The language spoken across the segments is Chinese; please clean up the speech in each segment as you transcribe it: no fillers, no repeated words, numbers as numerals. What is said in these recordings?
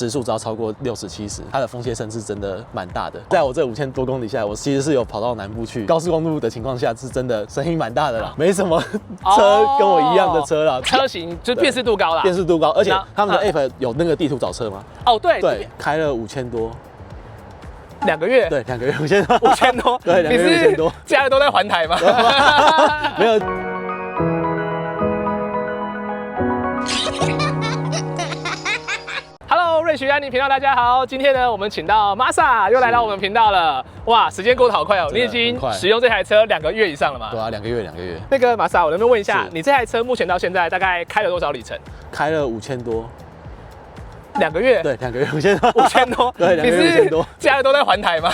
时速只要超过60、70，它的风切声是真的蛮大的。在我这5000多公里下来，我其实是有跑到南部去高速公路的情况下，是真的声音蛮大的啦，没什么车跟我一样的车啦。车型就是辨识度高啦，辨识度高，而且他们的 App 有那个地图找车吗？哦，对对，开了5000多。2个月，对，2个月5000多，5000多，对，2个月5000多，家人都在环台吗？没有。Hello， 瑞雪安妮频道，大家好，今天呢，我们请到 Masa 又来到我们频道了。哇，时间过得好快哦，你已经使用这台车2个月以上了嘛？对啊，2个月。那个 Masa， 我能不能问一下，你这台车目前到现在大概开了多少里程？开了5000多。2个月，对，2个月5000多，5000多，对，2个月5000多，家人都在环台吗？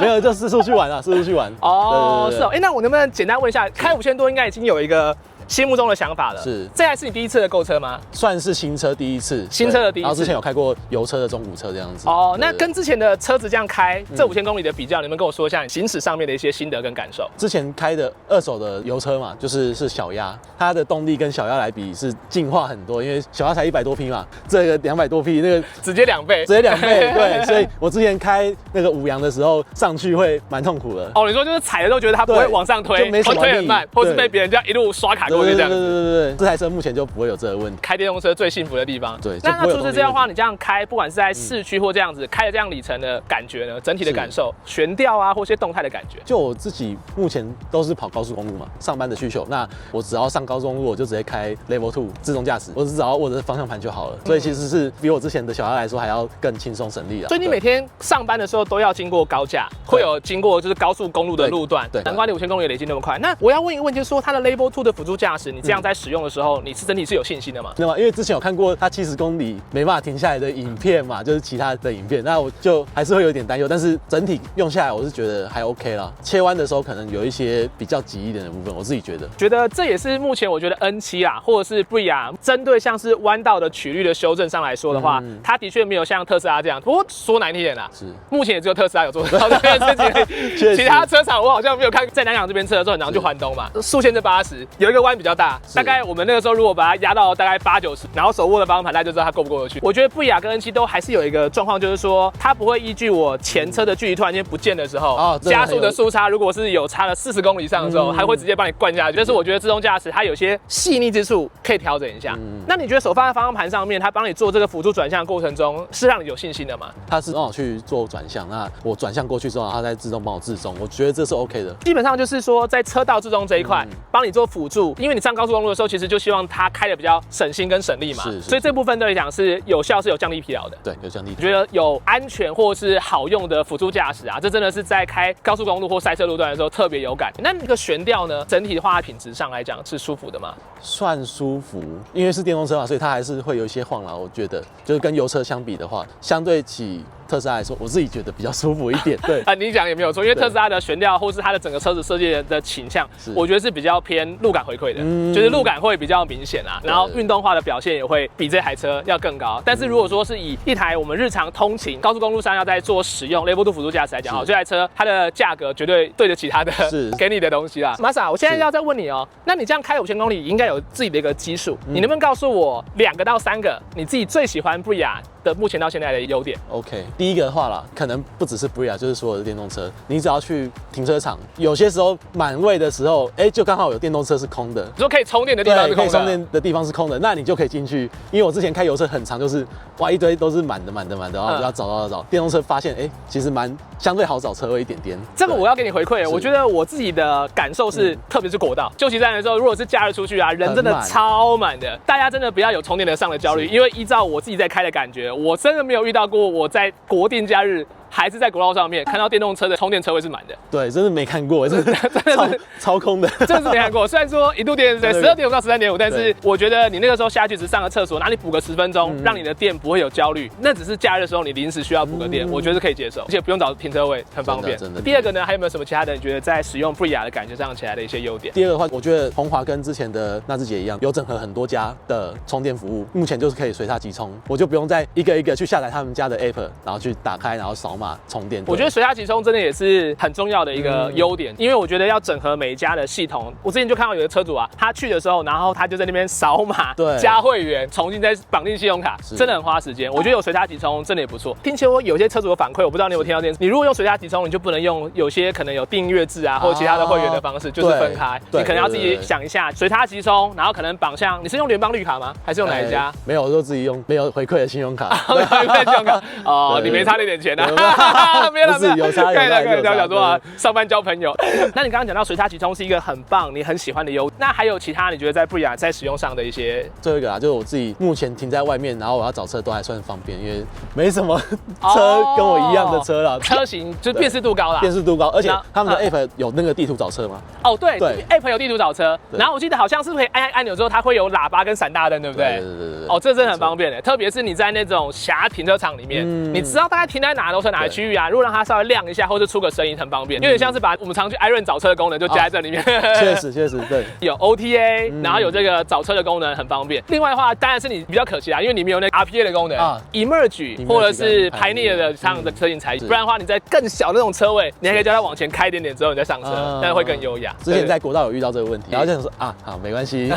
没有，就四处去玩啊，四处去玩。哦，是哦，那我能不能简单问一下，开5000多应该已经有一个心目中的想法了？是，这还是你第一次的购车吗？算是新车第一次，新车的第一次。然后之前有开过油车的中古车这样子。哦，那跟之前的车子这样开，这5000公里的比较，你们跟我说一下你行驶上面的一些心得跟感受。之前开的2手的油车嘛，是小鸭，它的动力跟小鸭来比是进化很多，因为小鸭才100多匹嘛，这个200多匹，那个直接2倍，对，所以我之前开那个5羊的时候上去会蛮痛苦的。哦，你说就是踩的都觉得它不会往上推，就没什么推很慢，或是被别人家一路刷卡过去这样子。对，这台车目前就不会有这个问题。开电动车最幸福的地方。对，那除此这样的话，你这样开，不管是在市区或这样子开的这样里程的感觉呢，整体的感受，悬吊啊或些动态的感觉。就我自己目前都是跑高速公路嘛，上班的需求，那我只要上高速公路，我就直接开 Level 2自动驾驶，我只要握着方向盘就好了。所以其实是比我之前的小鸭来说还要更轻松省力了。所以你每天上班的时候都要经过高架，会有经过就是高速公路的路段，对，难怪你5000公里累积那么快。那我要问一个问题，就是说它的 Level 2的辅助驾驶，你这样在使用的时候，你是整体是有信心的吗？对吗？因为之前有看过它70公里没办法停下来的影片嘛，就是其他的影片，那我就还是会有点担忧，但是整体用下来我是觉得还 OK 啦。切弯的时候可能有一些比较急一点的部分，我自己觉得这也是目前我觉得 N7啊，或者是 Bria 针对像是弯道的曲率的修正上来说的话，它的确没有像特斯拉这样。不过说难听点啦，是目前也只有特斯拉有做到这件事情，其他车厂我好像没有看。在南港这边测的时候，很常去环东嘛，速限这80，有一个弯比较大，大概我们那个时候如果把它压到大概80、90，然后手握的方向盘，大家就知道它过不过得去。我觉得Bria跟 N7都还是有一个状况，就是说它不会依据我前车的距离突然间不见的时候，加速的速差如果是有差了40公里以上的时候，还会直接帮你灌下去。但是我觉得自动驾驶它有些细腻之处可以调整一下。那你觉得手放在方向盘上面，它帮你做这个辅助转向的过程中，是让你有信心的吗？它是让我去做转向，那我转向过去之后，它再自动帮我自中，我觉得这是 OK 的。基本上就是说，在车道自动这一块，帮你做辅助，因为你上高速公路的时候，其实就希望它开的比较省心跟省力嘛，所以这部分对来讲是有效，是有降低疲劳的。对，有降低。我觉得有安全或是好用的辅助驾驶啊，这真的是在开高速公路或赛车路段的时候特别有感。那个悬吊呢，整体的话品质上来讲是舒服的吗？算舒服，因为是电动车嘛，所以它还是会有一些晃啦。我觉得就是跟油车相比的话，相对起特斯拉来说，我自己觉得比较舒服一点。对啊，你讲也没有错，因为特斯拉的悬吊或是它的整个车子设计的倾向，我觉得是比较偏路感回馈的，就是路感会比较明显啊，然后运动化的表现也会比这台车要更高。但是如果说是以一台我们日常通勤高速公路上要在做使用 Level 2辅助驾驶来讲，这台车它的价格绝对对得起它的给你的东西啦。Masa， 我现在要再问你哦，那你这样开5000公里应该有自己的一个基数，你能不能告诉我2个到3个你自己最喜欢Bria的目前到现在的优点 ？OK， 第一个的话啦，可能不只是 Bria， 就是所有的电动车，你只要去停车场，有些时候满位的时候，就刚好有电动车是空的，你说可以充电的地方是空的，可以充电的地方是空的，那你就可以进去。因为我之前开油车很长，就是哇一堆都是满的，然后就要找电动车，发现其实相对好找车位一点点。这个我要给你回馈，我觉得我自己的感受是，特别是国道休息站的时候，如果是假日出去啊，人真的超满的，大家真的不要有充电的上的焦虑，因为依照我自己在开的感觉，我真的没有遇到过我在国定假日还是在国道上面看到电动车的充电车位是满的。对，真的没看过，真的是超空的，真的是没看过。虽然说一度电在12.5到13.5，但是我觉得你那个时候下去只上个厕所，哪里补个10分钟，让你的电不会有焦虑，那只是假日的时候你临时需要补个电，我觉得是可以接受，而且不用找停车位，很方便。第二个呢，还有没有什么其他的？你觉得在使用 Bria 的感觉上起来的一些优点？第二个的话，我觉得鸿华跟之前的纳智捷一样，有整合很多家的充电服务，目前就是可以随它即充，我就不用再一个一个去下载他们家的 App， 然后去打开，然后扫码。嘛充电。我觉得随插即充真的也是很重要的一个优点，因为我觉得要整合每一家的系统。我之前就看到有的车主啊，他去的时候，然后他就在那边扫码加会员，重新再绑定信用卡，真的很花时间。我觉得有随插即充真的也不错。听说有些车主的反馈，我不知道你有听到这件事。你如果用随插即充，你就不能用有些可能有订阅制啊，或者其他的会员的方式，就是分开。你可能要自己想一下随插即充，然后可能绑上。你是用联邦绿卡吗？还是用哪一家？没有，我就自己用没有回馈的信用卡。回馈信用卡哦，你没差那点钱啊？没有了，有差。想说啊，上班交朋友。那你刚刚讲到随插即充是一个很棒、你很喜欢的优，那还有其他你觉得在Bria在使用上的一些？最后一个啊，就是我自己目前停在外面，然后我要找车都还算方便，因为没什么车跟我一样的车啦。车型就辨识度高啦，辨识度高，而且他们的 App 有那个地图找车吗？哦，对 ，App 有地图找车，然后我记得好像是可以按按钮之后，它会有喇叭跟闪大灯，对不对？对。哦，这真的很方便的，特别是你在那种狭停车场里面，你知道大概停在哪都是哪个区域啊，如果让它稍微亮一下，或者出个声音，很方便，有点像是把我们常去 iRun 找车的功能就加在这里面。确实对，有 OTA，然后有这个找车的功能，很方便。另外的话，当然是你比较可惜啦，因为你没有那个 RPA 的功能，Emerge 或者是Pioneer的这样的车型才，不然的话你在更小那种车位，你还可以叫它往前开一点点之后你再上车，但是会更优雅。之前在国道有遇到这个问题，然后就想说啊，好没关系，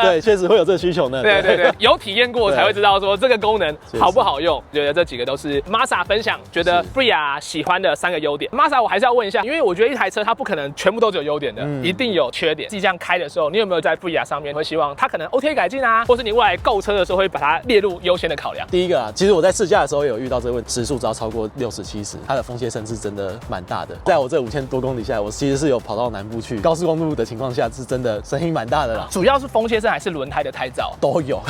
对，确实会有这个需求呢。对，有体验过才会知道说这个功能好不好用。觉得这几个都是 Mazda 分享，觉得 Bria 喜欢的3个优点。Mazda 我还是要问一下，因为我觉得一台车它不可能全部都只有优点的，一定有缺点。自己这样开的时候，你有没有在 Bria 上面会希望它可能 OTA 改进啊，或是你未来购车的时候会把它列入优先的考量？第一个啊，其实我在试驾的时候也有遇到这个问题，时速只要超过60、70，它的风切声是真的蛮大的。在我这5000多公里下来，我其实是有跑到南部去高速公路的情况下，是真的声音蛮大的啦。主要是风切声还是轮胎的胎噪？都有，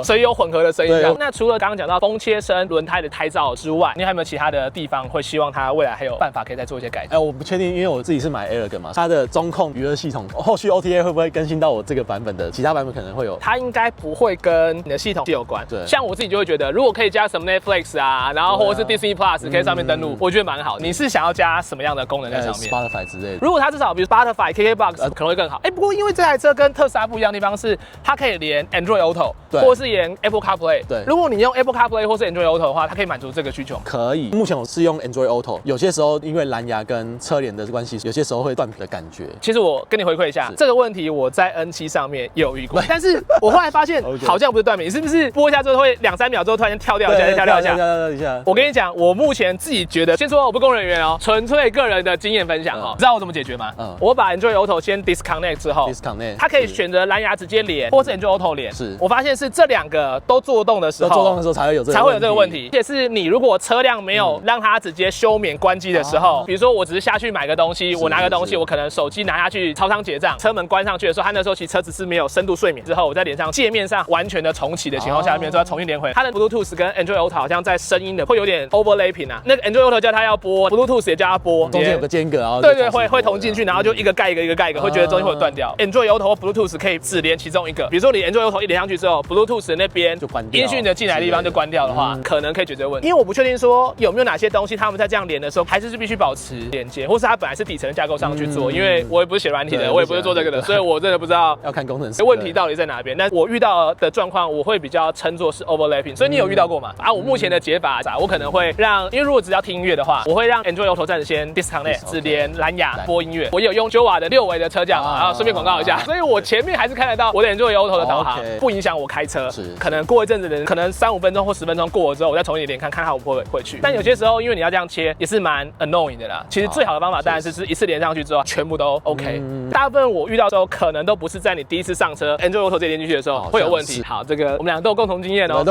所以有混合的声音。那除了刚刚讲到风切声、轮胎的胎噪之外，你还有没有其他的地方会希望它未来还有办法可以再做一些改进？我不确定，因为我自己是买 Elegant 嘛，它的中控娱乐系统后续 OTA 会不会更新到我这个版本的？其他版本可能会有，它应该不会跟你的系统有关。对，像我自己就会觉得，如果可以加什么 Netflix 啊，然后或者是 Disney Plus 可以上面登录，我觉得蛮好。你是想要加什么样的功能在上面 ？Spotify 之类的。如果它至少比如 Spotify、KKBox 可能会更好。不过因为这台车跟特斯拉不一样的地方是，它可以连 Android Auto， 或是连 Apple CarPlay。对，如果你用 Apple CarPlay 或是 Android Auto 的话，它可以满足这个需求。可以，目前我是用 Android Auto， 有些时候因为蓝牙跟车联的关系，有些时候会断频的感觉。其实我跟你回馈一下这个问题，我在 N7上面也有遇过，但是我后来发现好像不是断频，是不是拨一下之后会2、3秒之后突然间跳掉一下，跳一下？我跟你讲，我目前自己觉得，先说我不工人员哦，纯粹个人的经验分享哦。知道我怎么解决吗？我把 Android Auto 先 disconnect 之后，它可以选择蓝牙直接连，或是 Android Auto 连。是我发现是这2个都作动的时候，才会有这个问题。也是你如果车辆没有让它直接休眠关机的时候，比如说我只是下去买个东西，我拿个东西，我可能手机拿下去超商结账，车门关上去的时候，它那时候其实车子是没有深度睡眠之后，我在连上界面上完全的重启的情况下面，之后重新连回，它的 Bluetooth 跟 Android Auto 好像在声音的会有点 overlapping 啊。那个 Android Auto 叫它要播 ，Bluetooth 也叫它播，中间有个间隔，然后对，会同进去，然后就一个盖一个，会觉得中间会有断掉。Android Auto 或 Bluetooth 可以只连其中一个，比如说你 Android Auto 一连上去之后 ，Bluetooth 那边就关掉，音讯的进来的地方就关掉的话，可能可以解决问题。因为我不确定说有没有哪些东西他们在这样连的时候，还是必须保持连接，或是它本来是底层的架构上去做，因为我也不是写软体的，我也不是做这个的，所以我真的不知道要看工程师问题到底在哪边。但我遇到的状况，我会比较称作是 overlapping， 所以你有遇到过吗？我目前的解法，我可能会让，因为如果只要听音乐的话，我会让 Android Auto 暂时先 disconnect， 只连蓝牙播音乐。我有用 Jova 的6维的车架嘛，然后顺便广告一下，所以我前面还是看得到我的 Android Auto 的导航，不影响我开车。可能过一阵子的，可能3、5分钟或10分钟过了之后，我再重新连看它会不会回去。但有些时候，因为你要这样切，也是蛮 annoying 的啦。其实最好的方法当然是一次连上去之后，全部都 OK。大部分我遇到的时候，可能都不是在你第一次上车 Android Auto 直接连进去的时候会有问题。好，这个我们2个都有共同经验哦，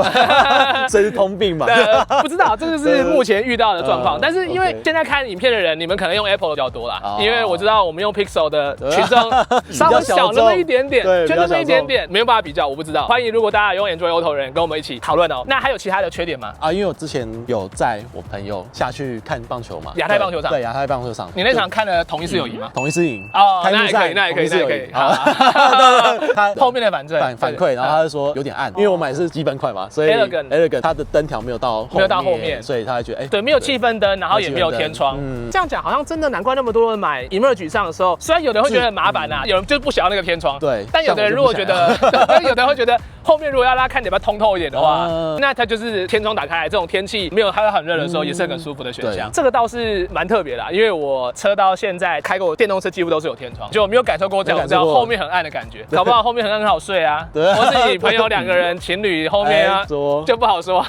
这是通病嘛？不知道，这个是目前遇到的状况。但是因为现在看影片的人，你们可能用 Apple 的比较多啦，因为我知道我们用 Pixel 的群众稍微小那么一点点，就那么一点点，没有办法比较，我不知道。欢迎如果大家用 Android Auto 的人跟我们一起讨论哦。那还有其他的缺点吗？因为我之前有载我朋友下去看棒球嘛，亚太棒球场。对，亚太棒球场。你那场看了同一次友谊吗？同一次赢哦，那也可以。好，他后面的反馈，然后他就说有点暗，因为我买的是基本款嘛，所以 Elegant 它的灯条没有到后面，所以他会觉得对，没有气氛灯，然后也没有天窗。这样讲好像真的难怪那么多人买 Emerge 上的时候，虽然有人会觉得很麻烦呐，有人就是不想要那个天窗，对，但有的人如果觉得，有的人会觉得后面如果要让它看起来通透一点的话，那它就是天窗打开来，这种天气没有它很热的时候，也是很舒服的选项。这个倒是蛮特别的，因为我车到现在开过电动车几乎都是有天窗，就没有感受过这样，知道后面很暗的感觉，搞不好后面很暗很好睡啊。或是你朋友2个人情侣后面啊，就不好说。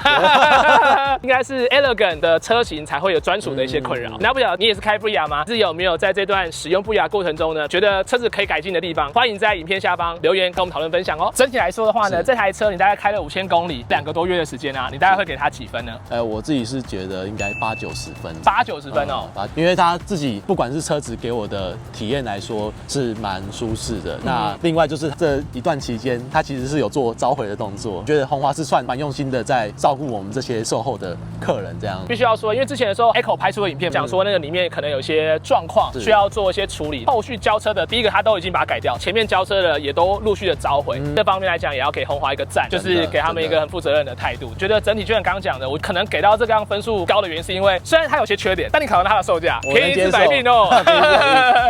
应该是 Elegant 的车型才会有专属的一些困扰。那不晓得你也是开 Bria 吗？是有没有在这段使用 Bria 过程中呢，觉得车子可以改进的地方？欢迎在影片下方留言跟我们讨论分享哦。整体来说的话呢，这台车你大概开了5000公里，2个多月的时间啊，你大概会给它几分呢？我自己是觉得应该80-90分，80-90分哦。因为它自己不管是车子给我的体验来说是蛮舒适的。那另外就是这一段期间，它其实是有做召回的动作，觉得鸿华是算蛮用心的在照顾我们这些售后的客人这样。必须要说，因为之前的时候 Echo 拍出的影片讲说那个里面可能有些状况需要做一些处理，后续交车的第一个他都已经把它改掉，前面交车的也都陆续的召回。这方面来讲也要给鸿华一个赞，就是给他们一个很负责任的态度。觉得整体就像刚刚讲的，我可能给到这个样分数高的原因是因为虽然它有些缺点，但你考量它的售价，便宜治百病哦。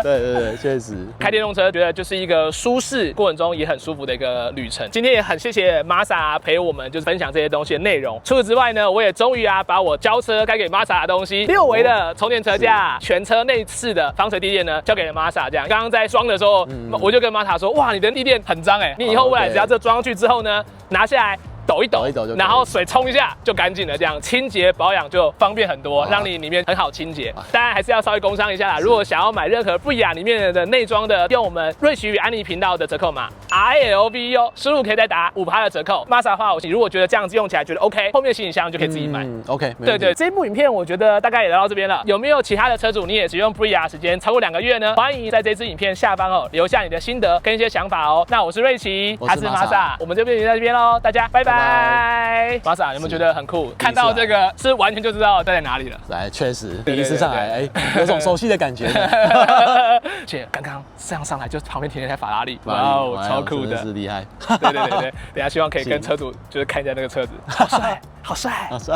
对，确实。开电动车觉得就是一个舒适过程中也很舒服的一个旅程。今天也很谢谢 Mazda 陪我们就是分享这些东西的内容。除此之外呢，我也终于把我交车该给 Mazda 的东西，6维的充电车架、全车内饰的防水地垫呢，交给了 Mazda。这样，刚刚在装的时候，我就跟 Mazda 说，哇，你的地垫很脏哎，你以后未来只要这装上去之后呢，拿下来。抖一抖，然后水冲一下就干净了，这样清洁保养就方便很多，让你里面很好清洁。当然还是要稍微工商一下啦，如果想要买任何Bria里面的内装的，用我们瑞奇与安妮频道的折扣码 RLVO 输入可以再打5%的折扣。Mazda 的话，你如果觉得这样子用起来觉得 OK， 后面行李箱就可以自己买。OK， 对，这部影片我觉得大概也聊到这边了。有没有其他的车主你也使用 Bria 时间超过2个月呢？欢迎在这支影片下方留下你的心得跟一些想法哦。那我是瑞奇，他是 Mazda， 我们这边就在这边喽，大家拜拜。Mazda 有没有觉得很酷？看到这个是完全就知道在哪里了。来，确实第一次上来，有种熟悉的感觉。而且刚刚这样上来，就旁边停了一台法拉利，哇哦，超酷的，真是厉害。对，等下希望可以跟车主就是看一下那个车子，好帅，好帅，好帅。